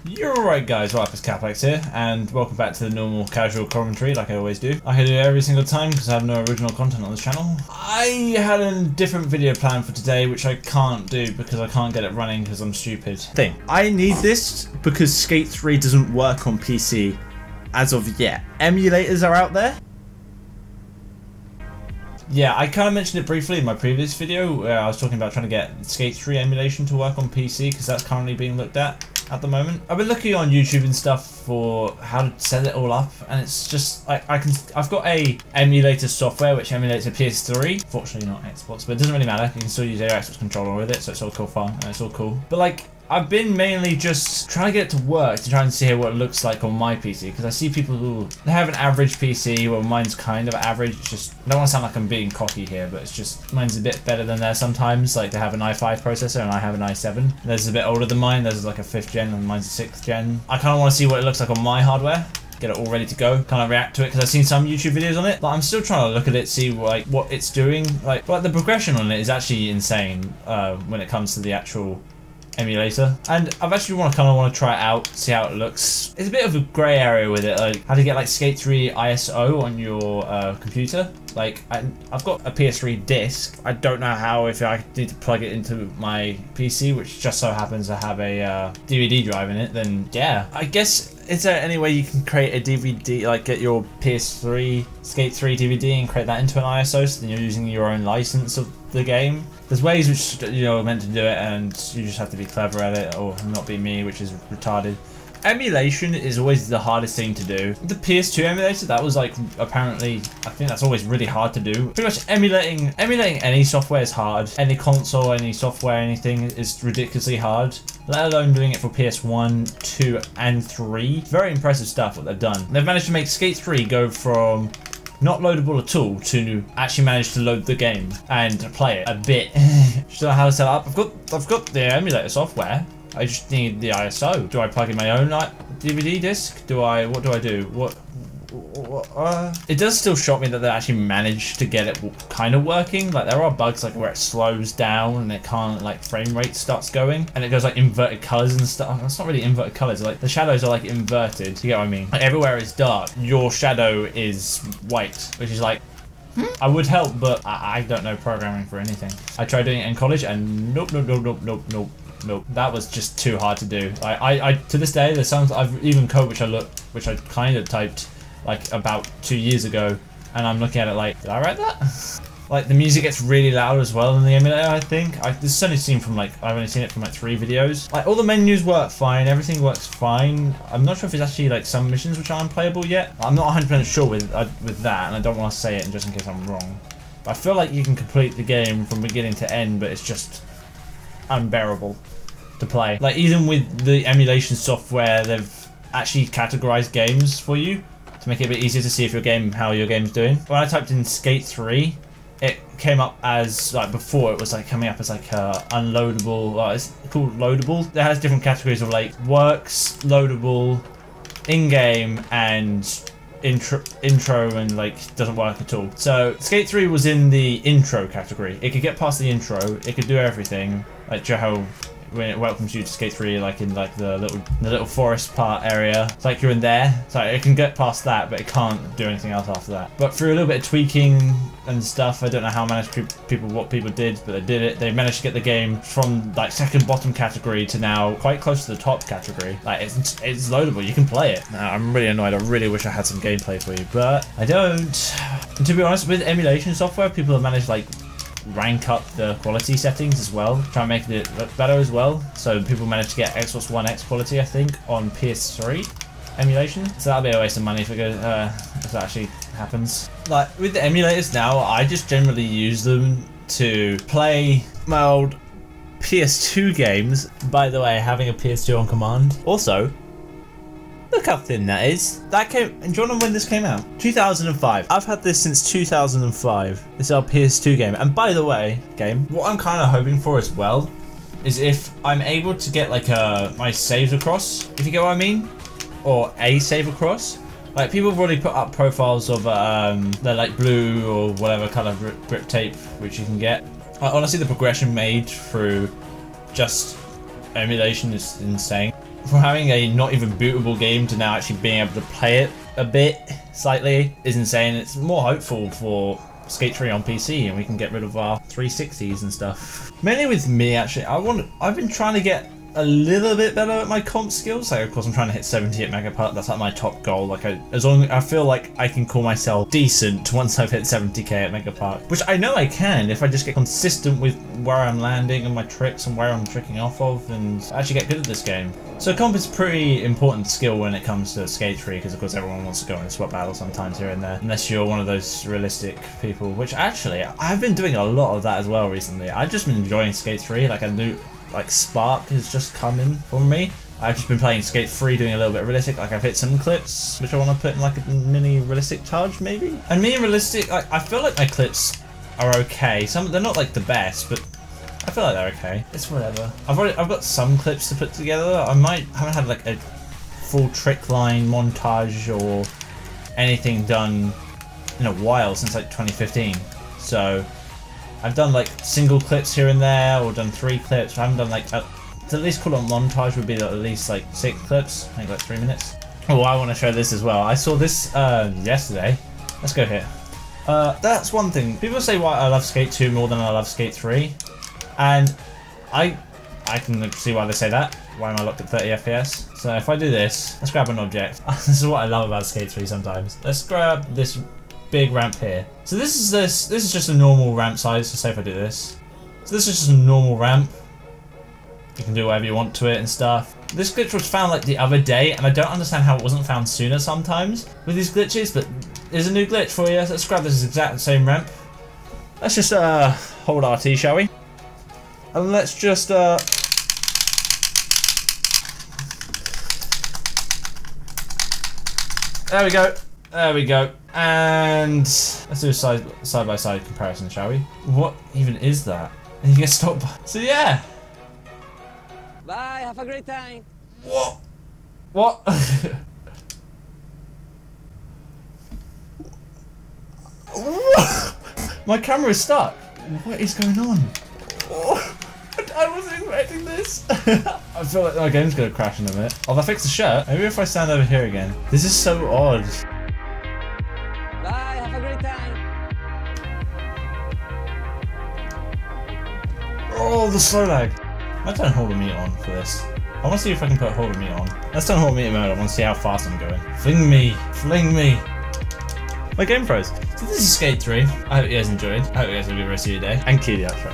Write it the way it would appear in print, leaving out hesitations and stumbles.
You're alright guys, what up, it's Calplex here, and welcome back to the normal casual commentary like I always do. Like I do every single time because I have no original content on this channel. I had a different video planned for today which I can't do because I can't get it running because I'm stupid. I need this because Skate 3 doesn't work on PC as of yet. Emulators are out there. Yeah, I kind of mentioned it briefly in my previous video where I was talking about trying to get Skate 3 emulation to work on PC because that's currently being looked at the moment. I've been looking on YouTube and stuff for how to set it all up, and it's just like I've got a emulator software which emulates a PS3. Fortunately not Xbox, but it doesn't really matter. You can still use your Xbox controller with it, so it's all cool fun and it's all cool. But like, I've been mainly just trying to get it to work to try and see what it looks like on my PC, because I see people who they have an average PC. Well, mine's kind of average. It's just, I don't want to sound like I'm being cocky here, but it's just mine's a bit better than theirs sometimes. Like, they have an i5 processor and I have an i7. Theirs is a bit older than mine. Theirs is like a 5th gen and mine's a 6th gen. I kind of want to see what it looks like on my hardware. Get it all ready to go, kind of react to it, because I've seen some YouTube videos on it, but I'm still trying to look at it, see like what it's doing. Like the progression on it is actually insane when it comes to the actual emulator, and I've actually kind of want to try it out, see how it looks. It's a bit of a grey area with it, like how to get like Skate 3 ISO on your computer. Like I've got a PS3 disc. I don't know how, if I need to plug it into my PC, which just so happens to have a DVD drive in it, then yeah. I guess, is there any way you can create a DVD, like get your PS3 Skate 3 DVD and create that into an ISO, so then you're using your own license of the game? There's ways which you're meant to do it, and you just have to be clever at it, or not be me, which is retarded. Emulation is always the hardest thing to do. The PS2 emulator, that was like, apparently, I think that's always really hard to do. Pretty much emulating any software is hard. Any console, any software, anything is ridiculously hard. Let alone doing it for PS1, 2, and 3. Very impressive stuff what they've done. They've managed to make Skate 3 go from not loadable at all to actually manage to load the game and play it a bit. Just don't know how to set it up. I've got the emulator software. I just need the ISO. Do I plug in my own DVD disc? What do I do? It does still shock me that they actually managed to get it kind of working. Like, there are bugs like where it slows down and it can't, like, frame rate starts going and it goes like inverted colors and stuff. It's not really inverted colors, like the shadows are like inverted. You get what I mean? Like, everywhere is dark, your shadow is white, which is like, I would help, but I don't know programming for anything. I tried doing it in college and nope. That was just too hard to do. I to this day, there's some I've even code which I kind of typed like about 2 years ago, and I'm looking at it like, did I write that? Like, the music gets really loud as well in the emulator, I think. This is only seen from like, I've only seen it from like 3 videos. Like, all the menus work fine, everything works fine. I'm not sure if it's actually like some missions which are unplayable yet. I'm not 100% sure with that, and I don't want to say it just in case I'm wrong. But I feel like you can complete the game from beginning to end, but it's just unbearable to play. Like, even with the emulation software, they've actually categorized games for you to make it a bit easier to see if how your game's doing. When I typed in Skate 3, it came up as, like, before it was like coming up as like unloadable. It's called loadable. It has different categories of like works, loadable, in-game, and intro, and like doesn't work at all. So Skate 3 was in the intro category. It could get past the intro, it could do everything, like Joe, when it welcomes you to Skate 3, like in like the little forest part area. It's like you're in there, so it can get past that, but it can't do anything else after that. But through a little bit of tweaking and stuff, I don't know how what people did, but they did it. They managed to get the game from like second bottom category to now quite close to the top category. Like, it's loadable, you can play it. Now, I'm really annoyed. I really wish I had some gameplay for you, but I don't. And to be honest, with emulation software, people have managed like rank up the quality settings as well, try and make it look better as well. So people managed to get Xbox One X quality, I think, on PS3 emulation. So that'll be a waste of money if that actually happens. Like, with the emulators now, I just generally use them to play my old PS2 games. By the way, having a PS2 on command. Also, look how thin that is. That came, and do you know when this came out? 2005. I've had this since 2005. This is our PS2 game. And by the way, what I'm kind of hoping for as well is if I'm able to get like my saves across, if you get what I mean, or a save across. Like, people have already put up profiles of they're like blue or whatever kind of grip tape which you can get. Honestly, the progression made through just emulation is insane. from having a not even bootable game to now actually being able to play it a bit, slightly, is insane. It's more hopeful for Skate 3 on PC, and we can get rid of our 360s and stuff. Mainly with me, actually, I've been trying to get a little bit better at my comp skills. Like, of course, I'm trying to hit 70 at Megapart. That's like my top goal. Like, I feel like I can call myself decent once I've hit 70k at Megapart, which I know I can if I just get consistent with where I'm landing and my tricks and where I'm tricking off of, and actually get good at this game. So comp is pretty important skill when it comes to Skate 3, because of course everyone wants to go in a swap battle sometimes here and there, unless you're one of those realistic people, which actually I've been doing a lot of that as well recently. I've just been enjoying Skate 3. Like, a new spark has just come in for me. I've just been playing Skate 3, doing a little bit of realistic. Like, I've hit some clips which I want to put in like a mini realistic charge maybe. And me and realistic, like, I feel like my clips are okay. They're not like the best, but I feel like they're okay. It's whatever. I've got some clips to put together. I haven't had like a full trick line montage or anything done in a while, since like 2015. So I've done like single clips here and there, or done 3 clips. I haven't done like to at least call it a montage would be at least like 6 clips, I think like 3 minutes. Oh, I want to show this as well. I saw this yesterday. Let's go here. That's one thing. People say why I love Skate 2 more than I love Skate 3. And I can see why they say that. Why am I locked at 30 FPS? So if I do this, let's grab an object. This is what I love about Skate 3 sometimes. Let's grab this big ramp here. So this is just a normal ramp size. So say if I do this. So this is just a normal ramp. You can do whatever you want to it and stuff. This glitch was found like the other day, and I don't understand how it wasn't found sooner sometimes with these glitches, but there's a new glitch for you. Let's grab this exact same ramp. Let's just hold RT, shall we? And let's just there we go. There we go. And let's do a side by side comparison, shall we? What even is that? And you get stopped by. So yeah. Bye, have a great time. What? What? My camera is stuck. What is going on? I wasn't expecting this. I feel like my game's gonna crash in a minute. Oh, if I fix the shirt, maybe if I stand over here again. This is so odd. Bye, have a great time. Oh, the slow lag. I'll turn hold of meat on for this. I want to see if I can put hold of meat on. Let's turn hold of meat mode. I want to see how fast I'm going. Fling me. Fling me. My game froze. So this is Skate 3. I hope you guys enjoyed. I hope you guys have a good rest of your day. And cue the outro.